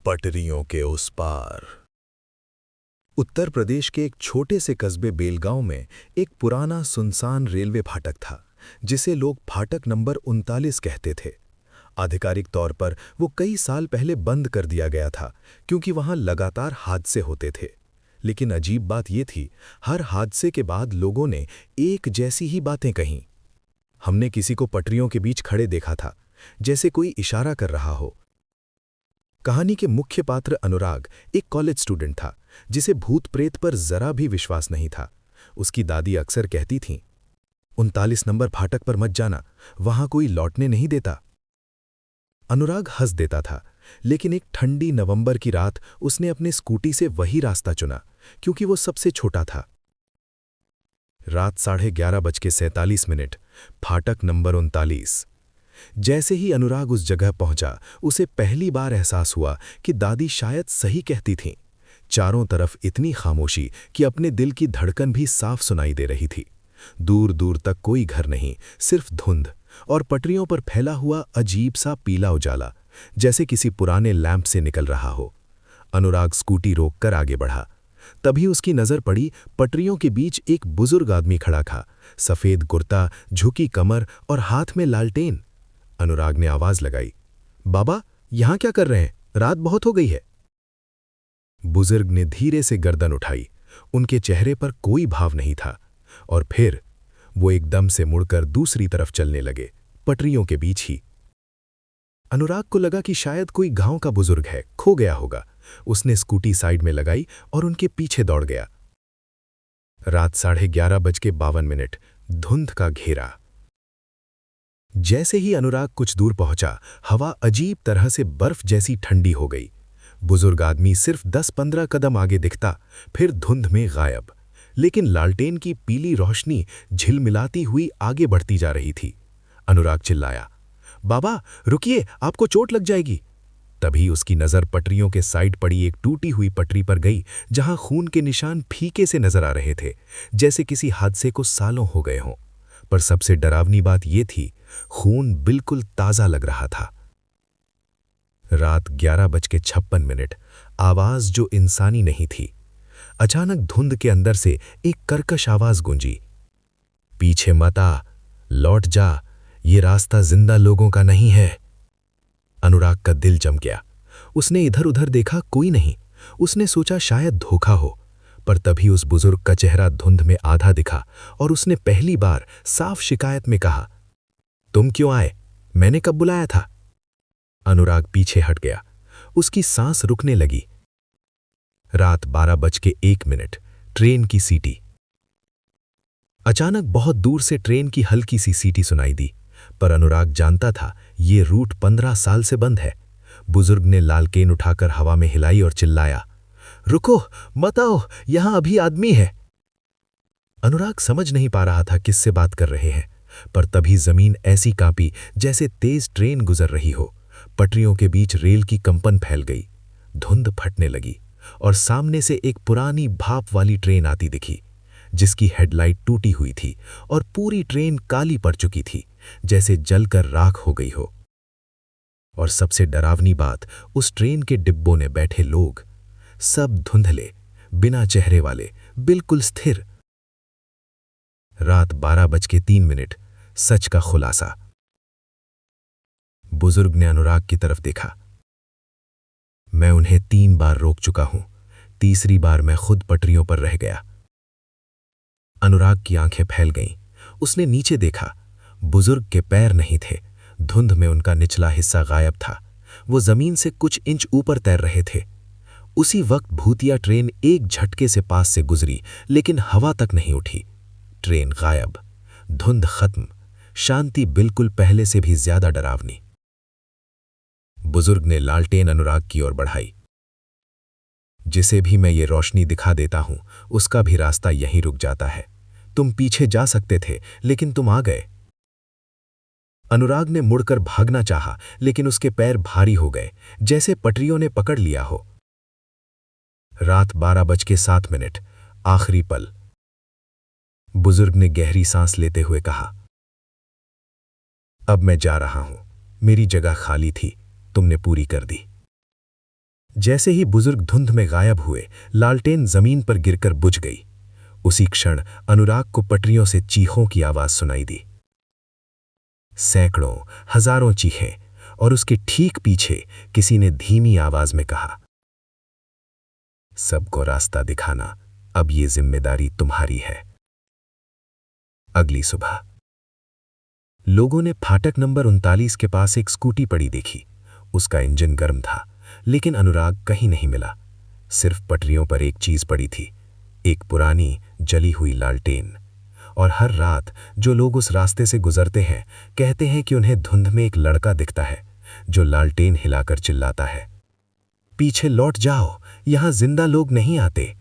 पटरियों के उस पार। उत्तर प्रदेश के एक छोटे से कस्बे बेलगांव में एक पुराना सुनसान रेलवे फाटक था, जिसे लोग फाटक नंबर 39 कहते थे। आधिकारिक तौर पर वो कई साल पहले बंद कर दिया गया था, क्योंकि वहां लगातार हादसे होते थे। लेकिन अजीब बात ये थी, हर हादसे के बाद लोगों ने एक जैसी ही बातें कहीं। हमने किसी को पटरियों के बीच खड़े देखा था, जैसे कोई इशारा कर रहा हो। कहानी के मुख्य पात्र अनुराग एक कॉलेज स्टूडेंट था, जिसे भूत प्रेत पर जरा भी विश्वास नहीं था। उसकी दादी अक्सर कहती थीं, 39 नंबर फाटक पर मत जाना, वहां कोई लौटने नहीं देता। अनुराग हंस देता था, लेकिन एक ठंडी नवंबर की रात उसने अपने स्कूटी से वही रास्ता चुना, क्योंकि वो सबसे छोटा था। रात 11:47, फाटक नंबर 39। जैसे ही अनुराग उस जगह पहुंचा, उसे पहली बार एहसास हुआ कि दादी शायद सही कहती थीं। चारों तरफ इतनी खामोशी कि अपने दिल की धड़कन भी साफ सुनाई दे रही थी। दूर दूर तक कोई घर नहीं, सिर्फ धुंध और पटरियों पर फैला हुआ अजीब सा पीला उजाला, जैसे किसी पुराने लैंप से निकल रहा हो। अनुराग स्कूटी रोककर आगे बढ़ा। तभी उसकी नजर पड़ी पटरियों के बीच एक बुजुर्ग आदमी खड़ा था, सफेद कुर्ता, झुकी कमर और हाथ में लालटेन। अनुराग ने आवाज लगाई, बाबा, यहां क्या कर रहे हैं? रात बहुत हो गई है। बुजुर्ग ने धीरे से गर्दन उठाई। उनके चेहरे पर कोई भाव नहीं था, और फिर वो एकदम से मुड़कर दूसरी तरफ चलने लगे, पटरियों के बीच ही। अनुराग को लगा कि शायद कोई गांव का बुजुर्ग है, खो गया होगा। उसने स्कूटी साइड में लगाई और उनके पीछे दौड़ गया। रात 11:52, धुंध का घेरा। जैसे ही अनुराग कुछ दूर पहुंचा, हवा अजीब तरह से बर्फ जैसी ठंडी हो गई। बुजुर्ग आदमी सिर्फ 10-15 कदम आगे दिखता, फिर धुंध में गायब। लेकिन लालटेन की पीली रोशनी झिलमिलाती हुई आगे बढ़ती जा रही थी। अनुराग चिल्लाया, बाबा रुकिए, आपको चोट लग जाएगी। तभी उसकी नजर पटरियों के साइड पड़ी एक टूटी हुई पटरी पर गई, जहां खून के निशान फीके से नजर आ रहे थे, जैसे किसी हादसे को सालों हो गए हों। पर सबसे डरावनी बात यह थी, खून बिल्कुल ताजा लग रहा था। रात 11:56, आवाज जो इंसानी नहीं थी। अचानक धुंध के अंदर से एक कर्कश आवाज गूंजी, पीछे मत आ, लौट जा, ये रास्ता जिंदा लोगों का नहीं है। अनुराग का दिल जम गया। उसने इधर उधर देखा, कोई नहीं। उसने सोचा शायद धोखा हो, पर तभी उस बुजुर्ग का चेहरा धुंध में आधा दिखा और उसने पहली बार साफ शिकायत में कहा, तुम क्यों आए? मैंने कब बुलाया था? अनुराग पीछे हट गया। उसकी सांस रुकने लगी। रात 12:01, ट्रेन की सीटी। अचानक बहुत दूर से ट्रेन की हल्की सी सीटी सुनाई दी, पर अनुराग जानता था ये रूट 15 साल से बंद है। बुजुर्ग ने लालटेन उठाकर हवा में हिलाई और चिल्लाया, रुको, मत आओ, यहां अभी आदमी है। अनुराग समझ नहीं पा रहा था किससे बात कर रहे हैं, पर तभी जमीन ऐसी कांपी जैसे तेज ट्रेन गुजर रही हो। पटरियों के बीच रेल की कंपन फैल गई, धुंध फटने लगी और सामने से एक पुरानी भाप वाली ट्रेन आती दिखी, जिसकी हेडलाइट टूटी हुई थी और पूरी ट्रेन काली पड़ चुकी थी, जैसे जलकर राख हो गई हो। और सबसे डरावनी बात, उस ट्रेन के डिब्बों में बैठे लोग सब धुंधले, बिना चेहरे वाले, बिल्कुल स्थिर। रात 12:03, सच का खुलासा। बुजुर्ग ने अनुराग की तरफ देखा, मैं उन्हें 3 बार रोक चुका हूं, तीसरी बार मैं खुद पटरियों पर रह गया। अनुराग की आंखें फैल गईं। उसने नीचे देखा, बुजुर्ग के पैर नहीं थे, धुंध में उनका निचला हिस्सा गायब था। वो जमीन से कुछ इंच ऊपर तैर रहे थे। उसी वक्त भूतिया ट्रेन एक झटके से पास से गुजरी, लेकिन हवा तक नहीं उठी। ट्रेन गायब, धुंध खत्म, शांति बिल्कुल पहले से भी ज्यादा डरावनी। बुजुर्ग ने लालटेन अनुराग की ओर बढ़ाई, जिसे भी मैं ये रोशनी दिखा देता हूं, उसका भी रास्ता यहीं रुक जाता है। तुम पीछे जा सकते थे, लेकिन तुम आ गए। अनुराग ने मुड़कर भागना चाहा, लेकिन उसके पैर भारी हो गए, जैसे पटरियों ने पकड़ लिया हो। रात 12:07, आखिरी पल। बुजुर्ग ने गहरी सांस लेते हुए कहा, अब मैं जा रहा हूं, मेरी जगह खाली थी, तुमने पूरी कर दी। जैसे ही बुजुर्ग धुंध में गायब हुए, लालटेन जमीन पर गिरकर बुझ गई। उसी क्षण अनुराग को पटरियों से चीखों की आवाज सुनाई दी। सैकड़ों, हजारों चीखें, और उसके ठीक पीछे किसी ने धीमी आवाज में कहा, सबको रास्ता दिखाना, अब ये जिम्मेदारी तुम्हारी है। अगली सुबह लोगों ने फाटक नंबर 39 के पास एक स्कूटी पड़ी देखी। उसका इंजन गर्म था, लेकिन अनुराग कहीं नहीं मिला। सिर्फ पटरियों पर एक चीज पड़ी थी, एक पुरानी जली हुई लालटेन। और हर रात जो लोग उस रास्ते से गुजरते हैं कहते हैं कि उन्हें धुंध में एक लड़का दिखता है जो लालटेन हिलाकर चिल्लाता है, पीछे लौट जाओ, यहां जिंदा लोग नहीं आते।